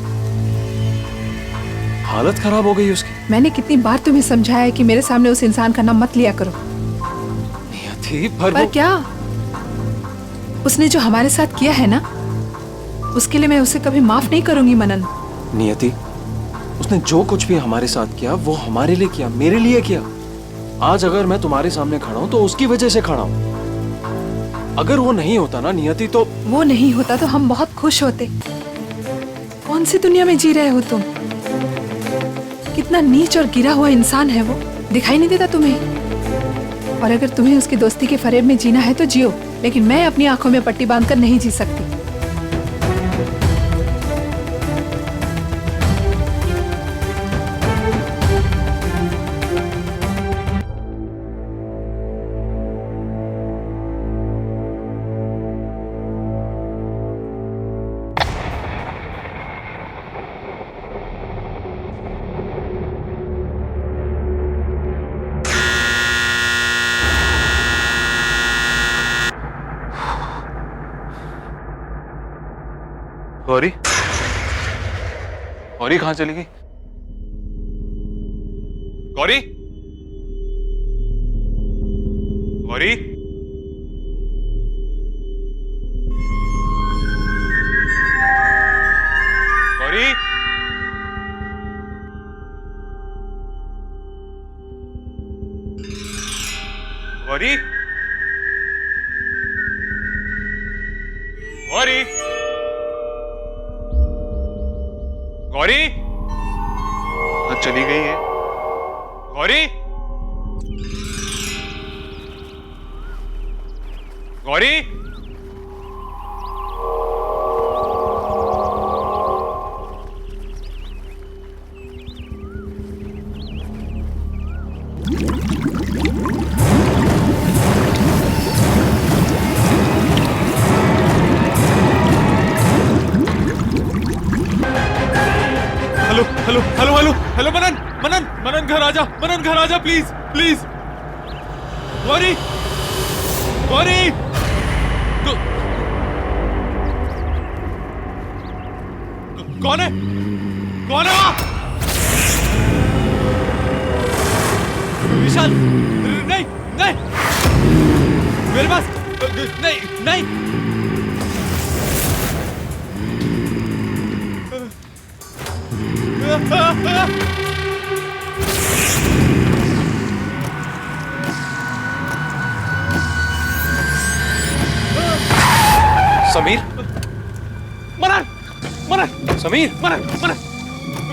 Speaker 8: हालत खराब हो गई उसकी।
Speaker 2: मैंने कितनी बार तुम्हें समझाया है कि मेरे सामने उस इंसान का नाम मत लिया करो।
Speaker 8: नियति
Speaker 2: पर क्या? उसने जो हमारे साथ किया है ना, उसके लिए मैं उसे कभी माफ नहीं करूंगी मनन।
Speaker 8: नियति, उसने जो कुछ भी हमारे साथ किया वो हमारे लिए किया, मेरे लिए किया। आज अगर मैं तुम्हारे सामने खड़ा हूं तो उसकी वजह से खड़ा हूं। अगर वो नहीं होता ना नियति, तो
Speaker 2: वो नहीं होता तो हम बहुत खुश होते। कौन सी दुनिया में जी रहे हो तुम? कितना नीच और गिरा हुआ इंसान है वो, दिखाई नहीं देता तुम्हें? और अगर तुम्हें उसकी दोस्ती के फरेब में जीना है तो जियो, लेकिन मैं अपनी आंखों में पट्टी बांधकर नहीं जी सकती।
Speaker 8: गौरी, गौरी कहाँ चली गई? गौरी, गौरी, गौरी,
Speaker 11: गौरी, गौरी, गौरी, चली गई है Gauri, Gauri, hello hello hello hello hello Manan Manan Manan घर आजा, मनन घर आजा प्लीज प्लीज। गौरी, गौरी, कौन है, कौन है वहां? विशाल, नहीं नहीं मेरे पास नहीं नहीं।
Speaker 8: समीर,
Speaker 11: मनन मनन
Speaker 8: समीर,
Speaker 11: मनन मनन,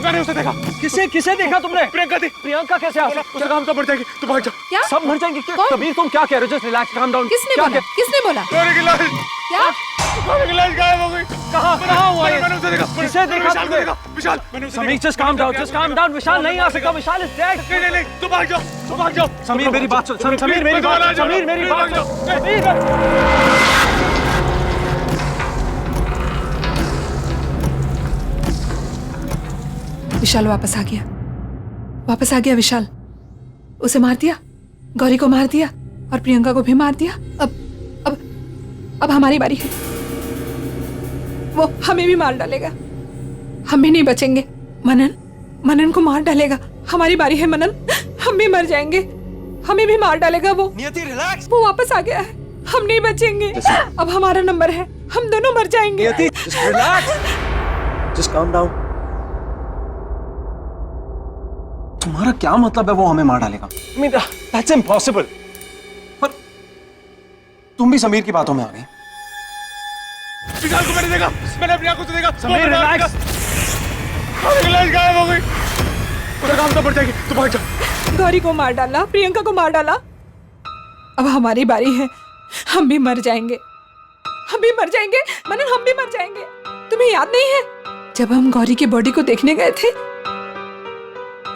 Speaker 11: मैंने उसे देखा।
Speaker 8: किसे किसे देखा तुमने?
Speaker 11: प्रियंका थी।
Speaker 8: प्रियंका कैसे आ सकती?
Speaker 11: उसे काम तो मर जाएगी, तू भाग जा।
Speaker 10: क्या?
Speaker 8: सब मर जाएंगे क्या?
Speaker 10: कौन?
Speaker 8: समीर तुम क्या कह रहे हो? Just relax, calm down.
Speaker 10: किसने बोला? किसने बोला?
Speaker 11: गौरी की लाश,
Speaker 10: क्या?
Speaker 11: गौरी की लाश गायब हो गई।
Speaker 8: कहाँ कहाँ हुआ ये?
Speaker 11: मैंने उसे देखा।
Speaker 8: किसे देखा
Speaker 11: विशाल को
Speaker 8: तुमने?
Speaker 11: देखा, विशाल, मैंने उसे
Speaker 8: समीर
Speaker 11: देखा।
Speaker 8: Just calm down, just calm down. Vishal नहीं आ सकता, विशाल इज डेड।
Speaker 11: नहीं नहीं नहीं, तू भाग जाओ, तू भाग जाओ।
Speaker 8: समीर मेरी बात सुन, समीर मेरी बात सुन, समीर मेरी बात सुन, समीर।
Speaker 3: विशाल वापस आ गया, वापस आ गया विशाल। उसे मार दिया, गौरी को मार दिया और प्रियंका को भी मार दिया। अब हमारी बारी है। वो हमें भी मार डालेगा, हम भी नहीं बचेंगे। मनन को मार डालेगा। हमारी बारी है मनन, हम भी मर जाएंगे, हमें भी मार डालेगा वो।
Speaker 8: नियति रिलैक्स।
Speaker 3: वो वापस आ गया है, हम नहीं बचेंगे। अब हमारा नंबर है, हम दोनों मर जाएंगे।
Speaker 8: नियति just relax, just calm down. तुम्हारा क्या मतलब है वो हमें मार डालेगा? I mean, that's impossible. पर तुम भी समीर की बातों में आ गई।
Speaker 11: विशाल को मैंने देखा, मैंने अपनी आंखों से देखा।
Speaker 8: समीर रिलैक्स।
Speaker 11: गौरी की लाश गायब हो गई। उसे काम तो मर जाएगी, तू भाग जा।
Speaker 3: गौरी को मार डाला, प्रियंका को मार डाला। अब हमारी बारी है, हम भी मर जाएंगे, हम भी मर जाएंगे मनन, हम भी मर जाएंगे। तुम्हें याद नहीं है जब हम गौरी की बॉडी को देखने गए थे?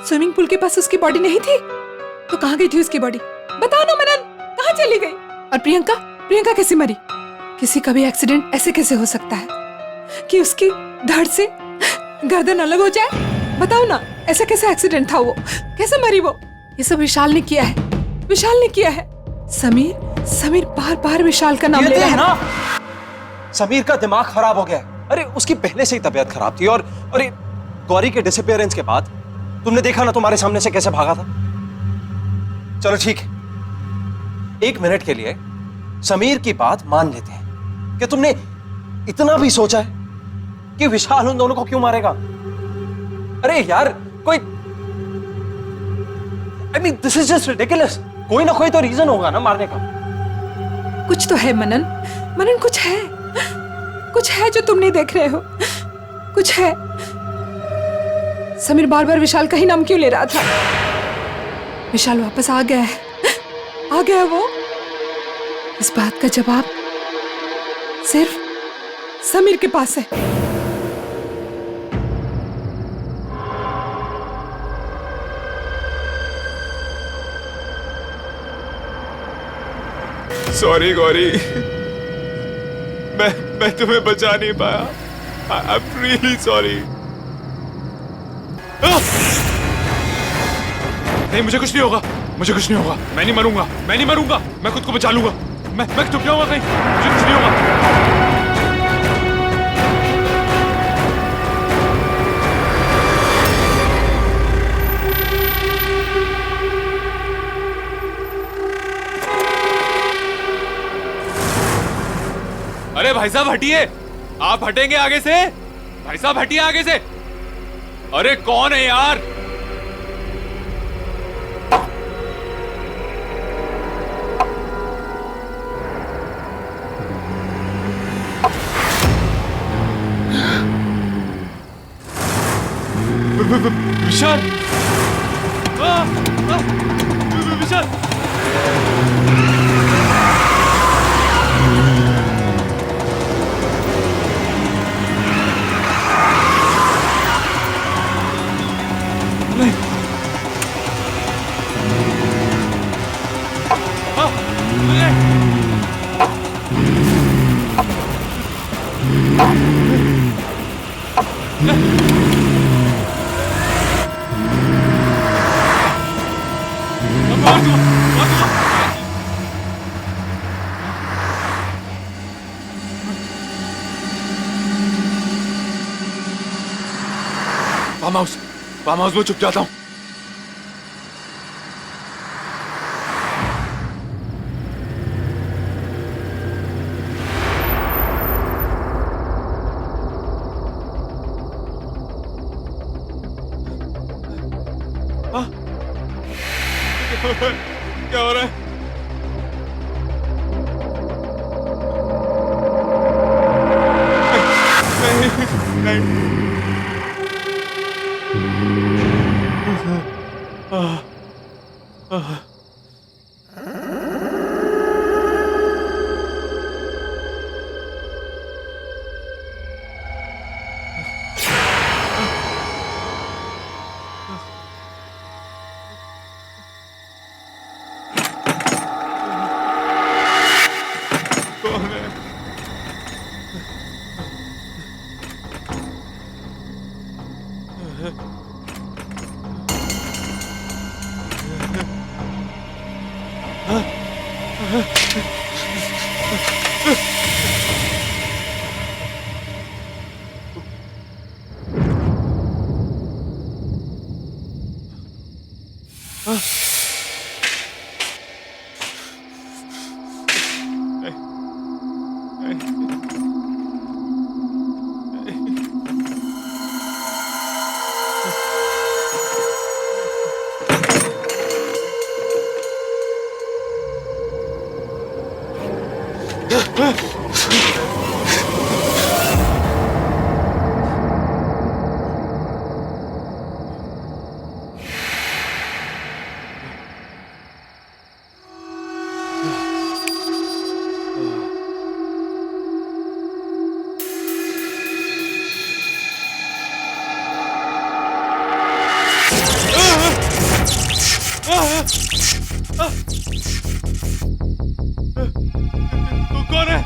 Speaker 3: स्विमिंग पूल के पास उसकी बॉडी नहीं थी, तो कहाँ गई थी उसकी बॉडी? बताओ ना मनन, कहाँ चली गई? और प्रियंका, प्रियंका कैसे मरी? किसी का भी एक्सीडेंट ऐसे कैसे हो सकता है कि उसकी धड़ से गर्दन अलग हो जाए? बताओ ना, ऐसा कैसे एक्सीडेंट था? वो कैसे मरी? वो ये सब विशाल ने किया है, विशाल ने किया है। समीर बार बार विशाल का नाम ले रहा है
Speaker 8: ना। समीर का दिमाग खराब हो गया है। अरे उसकी पहले से ही तबीयत खराब थी और ये गौरी के डिसअपीयरेंस के बाद तुमने देखा ना तुम्हारे सामने से कैसे भागा था। चलो ठीक है, एक मिनट के लिए समीर की बात मान लेते हैं कि तुमने इतना भी सोचा है कि विशाल उन दोनों को क्यों मारेगा? अरे यार कोई I mean, this is just ridiculous. कोई ना कोई तो रीजन होगा ना मारने का।
Speaker 3: कुछ तो है मनन, मनन कुछ है जो तुम नहीं देख रहे हो। कुछ है। समीर बार बार विशाल का ही नाम क्यों ले रहा था? विशाल वापस आ गया है, आ गया है वो। इस बात का जवाब सिर्फ समीर के पास है।
Speaker 11: सॉरी गौरी, मैं तुम्हें बचा नहीं पाया। I am really sorry. नहीं, मुझे कुछ नहीं होगा, मुझे कुछ नहीं होगा। मैं नहीं मरूंगा, मैं नहीं मरूंगा, मैं खुद को बचा लूंगा। मैं तो क्या होगा कहीं, मुझे कुछ नहीं होगा। अरे भाई साहब हटिए, आप हटेंगे आगे से? भाई साहब हटिए आगे से। अरे कौन है यार? विशाल विशाल फार्म हाउस में छुप जाता हूँ। क्या हो रहा है? नहीं, नहीं। तू कौन है?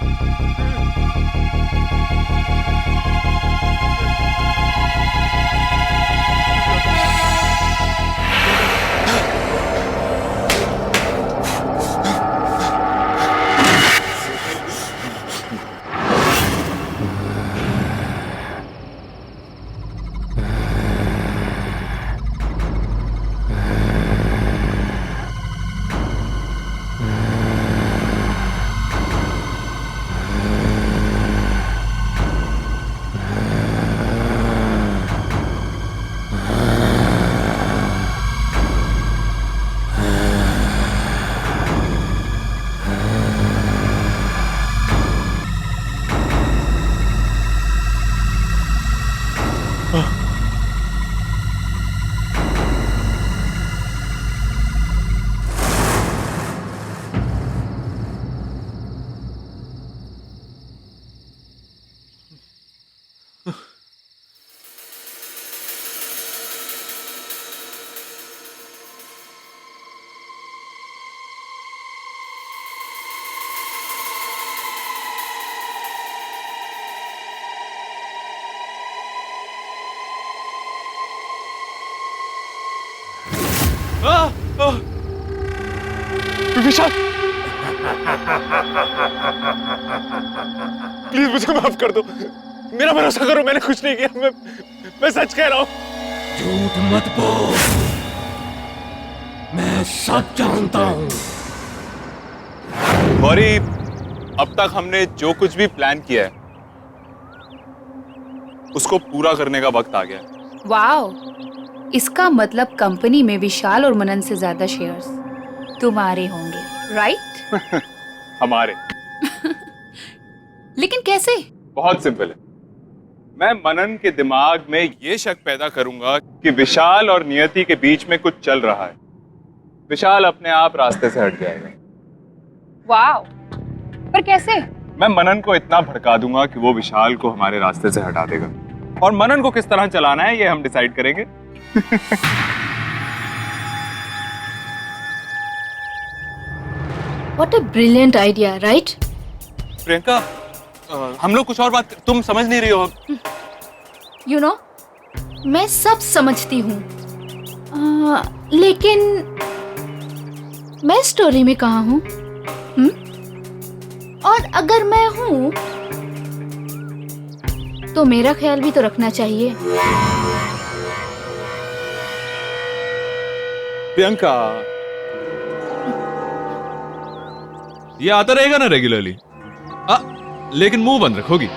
Speaker 11: विशाल प्लीज मुझे माफ कर दो, मेरा भरोसा करो, मैंने कुछ नहीं किया, मैं सच कह रहा हूं।
Speaker 4: झूठ मत बोल, मैं सब जानता हूं।
Speaker 11: गौरी, अब तक हमने जो कुछ भी प्लान किया है उसको पूरा करने का वक्त आ गया है।
Speaker 1: वाओ, इसका मतलब कंपनी में विशाल और मनन से ज्यादा शेयर्स तुम्हारे होंगे, राइट?
Speaker 11: हमारे।
Speaker 1: लेकिन कैसे?
Speaker 11: बहुत सिंपल है। मैं मनन के दिमाग में ये शक पैदा करूंगा कि विशाल और नियति के बीच में कुछ चल रहा है। विशाल अपने आप रास्ते से हट जाएगा।
Speaker 1: वाओ, पर कैसे?
Speaker 11: मैं मनन को इतना भड़का दूंगा कि वो विशाल को हमारे रास्ते से हटा देगा, और मनन को किस तरह चलाना है ये हम डिसाइड करेंगे।
Speaker 10: What a brilliant idea, right?
Speaker 11: Priyanka, हम लोग कुछ और बात, तुम समझ नहीं रही हो अब।
Speaker 10: You know, मैं सब समझती हूँ, लेकिन मैं स्टोरी में कहाँ हूँ? और अगर मैं हूँ तो मेरा ख्याल भी तो रखना चाहिए।
Speaker 11: प्रियंका, ये आता रहेगा ना रेगुलरली, लेकिन मुंह बंद रखोगी।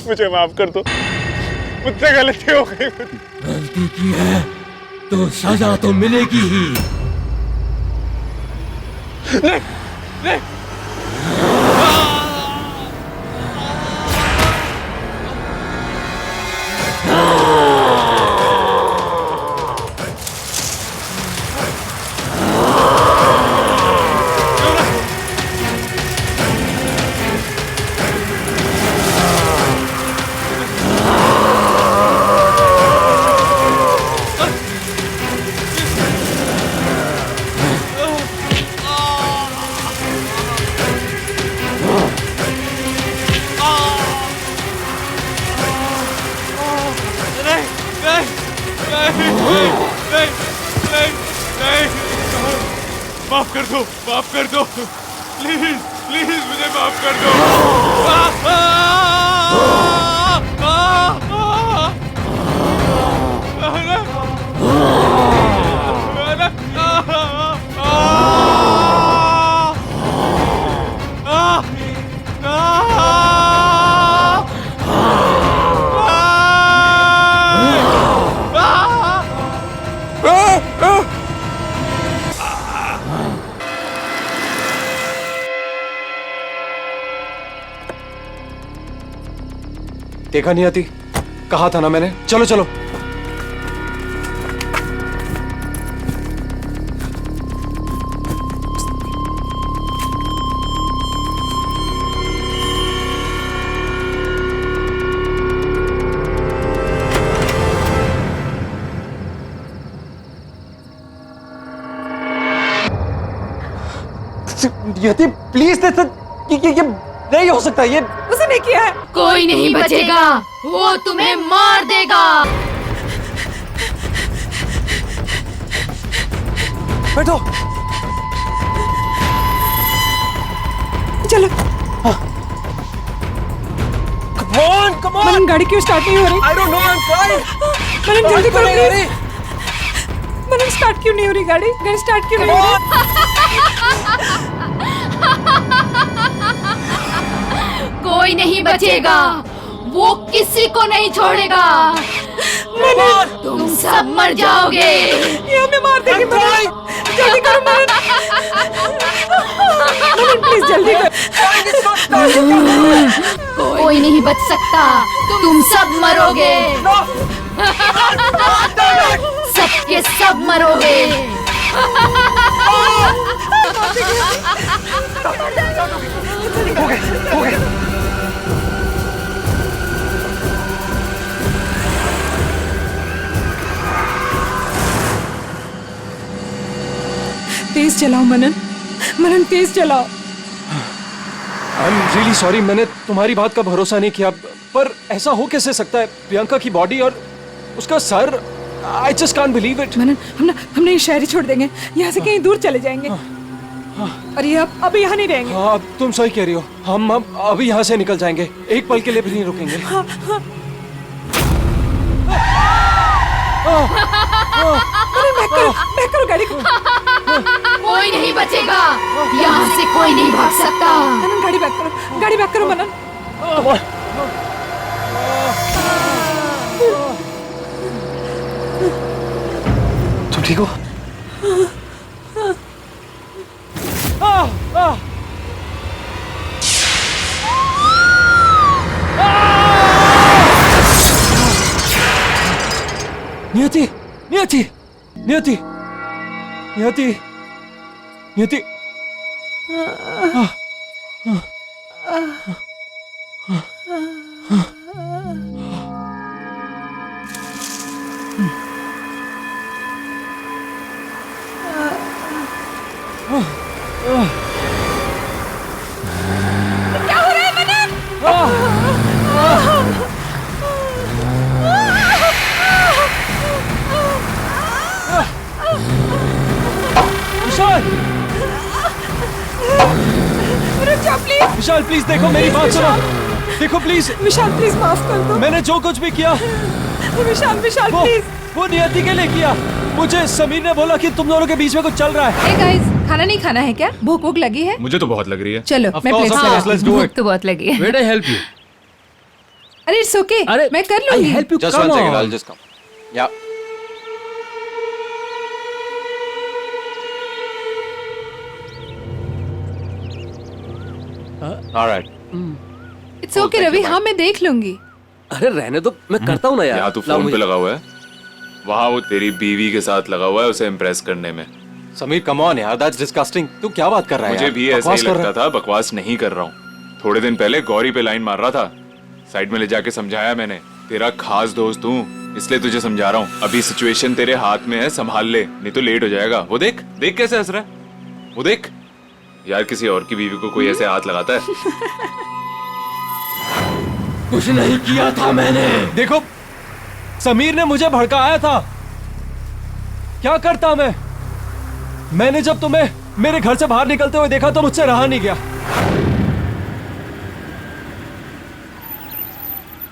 Speaker 11: मुझे माफ कर दो, मुझसे गलती हो गई।
Speaker 4: गलती की है तो सजा तो मिलेगी ही।
Speaker 11: नहीं, नहीं। माफ कर दो, माफ कर दो, प्लीज प्लीज मुझे माफ कर दो।
Speaker 8: देखा नहीं आती, कहा था ना मैंने। चलो चलो। यति प्लीज, ये नहीं हो सकता, ये
Speaker 3: उसने किया है।
Speaker 10: कोई नहीं बचेगा, वो तुम्हें मार देगा।
Speaker 8: बैठो।
Speaker 3: चलो।
Speaker 8: Come on, come on.
Speaker 3: मनन, गाड़ी क्यों स्टार्ट नहीं हो रही?
Speaker 8: I don't know, I'm trying.
Speaker 3: मनन जल्दी करो प्लीज। मनन, स्टार्ट क्यों नहीं हो रही गाड़ी? गाड़ी स्टार्ट क्यों नहीं हो रही?
Speaker 10: कोई नहीं बचेगा, वो किसी को नहीं छोड़ेगा। तुम सब मर जाओगे।
Speaker 3: ये हमें मार देगी। मनन, जल्दी करो मनन। मनन प्लीज जल्दी करो।
Speaker 10: कोई नहीं बच सकता, तुम सब मरोगे। सबके सब मरोगे।
Speaker 8: हो गए।
Speaker 3: तेज चलाओ मनन, मनन तेज चलाओ।
Speaker 8: आई एम रियली सॉरी, मैंने तुम्हारी बात का भरोसा नहीं किया, पर ऐसा हो कैसे सकता है? प्रियंका की बॉडी और उसका सर, I just can't believe it.
Speaker 3: Manan, हम ये शहर ही छोड़ देंगे, यहाँ से कहीं दूर चले जाएंगे। और ये अब यहाँ नहीं रहेंगे।
Speaker 8: हाँ, तुम सही कह रही हो, हम अभी यहाँ से निकल जाएंगे, एक पल के लिए भी नहीं रुकेंगे।
Speaker 3: बैक करो गाड़ी को।
Speaker 10: कोई नहीं बचेगा, यहाँ से कोई नहीं भाग सकता।
Speaker 3: मनन गाड़ी बैक करो, गाड़ी बैक करो मनन।
Speaker 8: तुम ठीक हो? नियति नियति नियति नियति नियति
Speaker 1: क्या हो रहा है मनन?
Speaker 8: विशाल
Speaker 1: रुक जा प्लीज।
Speaker 8: विशाल प्लीज देखो, मेरी बात सुनो। देखो प्लीज
Speaker 1: विशाल प्लीज माफ कर दो।
Speaker 8: मैंने जो कुछ भी किया
Speaker 1: विशाल विशाल
Speaker 8: वो
Speaker 1: प्लीज।
Speaker 8: वो नियति के लिए किया। मुझे समीर ने बोला कि तुम दोनों के बीच में कुछ चल रहा है।
Speaker 1: Hey guys, खाना नहीं खाना है क्या? भूख भूख लगी है?
Speaker 11: मुझे तो बहुत लग रही है।
Speaker 1: चलो
Speaker 8: Of
Speaker 1: मैं
Speaker 8: course,
Speaker 1: plate
Speaker 8: of course, let's do
Speaker 1: भूख
Speaker 8: it.
Speaker 1: तो बहुत लगी है।
Speaker 11: Where do I help you?
Speaker 1: अरे इट्स ओके, मैं कर लूंगी।
Speaker 11: you.
Speaker 8: Just one second, I'll just come. Yeah. All right.
Speaker 1: It's okay Ravi, हाँ मैं देख लूंगी।
Speaker 4: अरे रहने दो, मैं करता हूँ ना यार।
Speaker 11: यहाँ तू फोन पे लगा हुआ है, वहाँ वो तेरी बीवी के साथ लगा हुआ है उसे इम्प्रेस करने में।
Speaker 8: समीर कम ऑन यार, दैट्स डिस्गस्टिंग। तू क्या बात कर रहा है
Speaker 11: मुझे
Speaker 8: यार?
Speaker 11: भी ऐसा
Speaker 8: बकवास
Speaker 11: ही
Speaker 8: कर रहा
Speaker 11: लगता था, बकवास नहीं कर रहा हूँ। थोड़े दिन पहले गौरी पे लाइन मार रहा था, साइड में ले जाके समझाया मैंने, तेरा खास दोस्त हूँ इसलिए तुझे समझा रहा हूँ। अभी सिचुएशन तेरे हाथ में है, संभाल ले, नहीं तो लेट हो जाएगा। वो देख देख कैसे हंस रहा है, वो देख। यार किसी और की बीवी को कोई ऐसे हाथ लगाता है?
Speaker 8: कुछ नहीं किया था मैंने। देखो समीर ने मुझे भड़काया था। क्या करता मैंने जब तुम्हें मेरे घर से बाहर निकलते हुए देखा तो मुझसे रहा नहीं गया।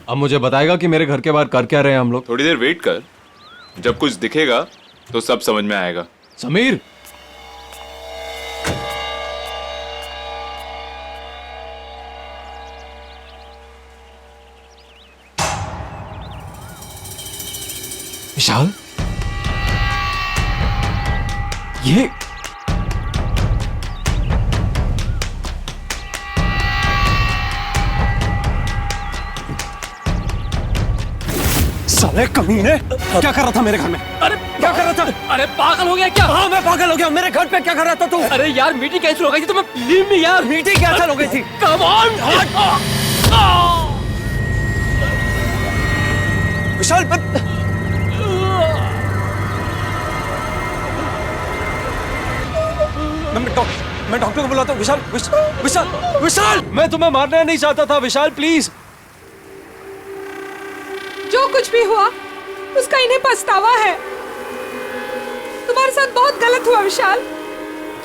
Speaker 8: अब मुझे बताएगा कि मेरे घर के बाहर कर क्या रहे हैं हम लोग।
Speaker 11: थोड़ी देर वेट कर, जब कुछ दिखेगा तो सब समझ में आएगा।
Speaker 8: समीर विशाल, ये साले कमीने, क्या कर रहा था मेरे घर में?
Speaker 4: अरे क्या कर रहा था? अरे पागल हो गया क्या?
Speaker 8: हाँ मैं पागल हो गया। मेरे घर पे क्या कर रहा था तू?
Speaker 4: अरे यार मीटिंग कैंसिल हो गई थी, तुम्हें लीव मी यार।
Speaker 8: मीटिंग कैंसिल हो गई थी।
Speaker 4: Come on.
Speaker 8: विशाल मैं डॉक्टर को बुलाता हूँ। विशाल विशाल विशाल, मैं तुम्हें मारना नहीं चाहता था विशाल, प्लीज।
Speaker 1: जो कुछ भी हुआ उसका इन्हें पछतावा है। तुम्हारे साथ बहुत गलत हुआ विशाल।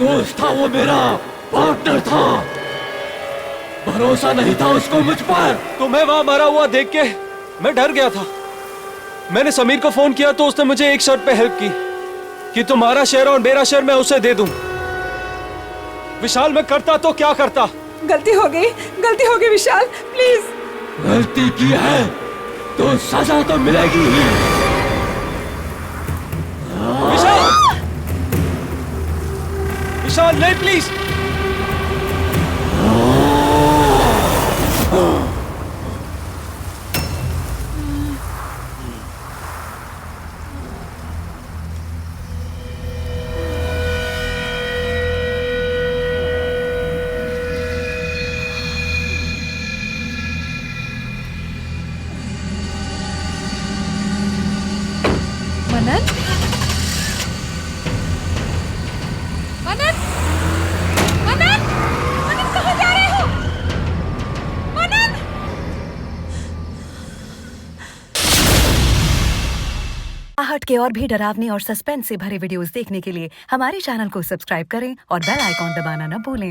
Speaker 4: दोस्त था वो, मेरा पार्टनर था, भरोसा नहीं था उसको मुझ पर।
Speaker 8: तुम्हें वहां मरा हुआ देख के मैं डर गया था। मैंने समीर को फोन किया तो उसने मुझे एक शर्त पे हेल्प की कि तुम्हारा शेयर और मेरा शेयर मैं उसे दे दूं। विशाल मैं करता तो क्या करता?
Speaker 1: गलती हो गई विशाल, प्लीज।
Speaker 4: गलती की है तो सजा तो मिलेगी ही।
Speaker 8: विशाल नहीं, प्लीज।
Speaker 1: मनन, मनन, मनन, मनन कहाँ जा रहे हो? मनन!
Speaker 12: आहट के और भी डरावने और सस्पेंस से भरे वीडियोस देखने के लिए हमारे चैनल को सब्सक्राइब करें और बेल आइकॉन दबाना न भूलें।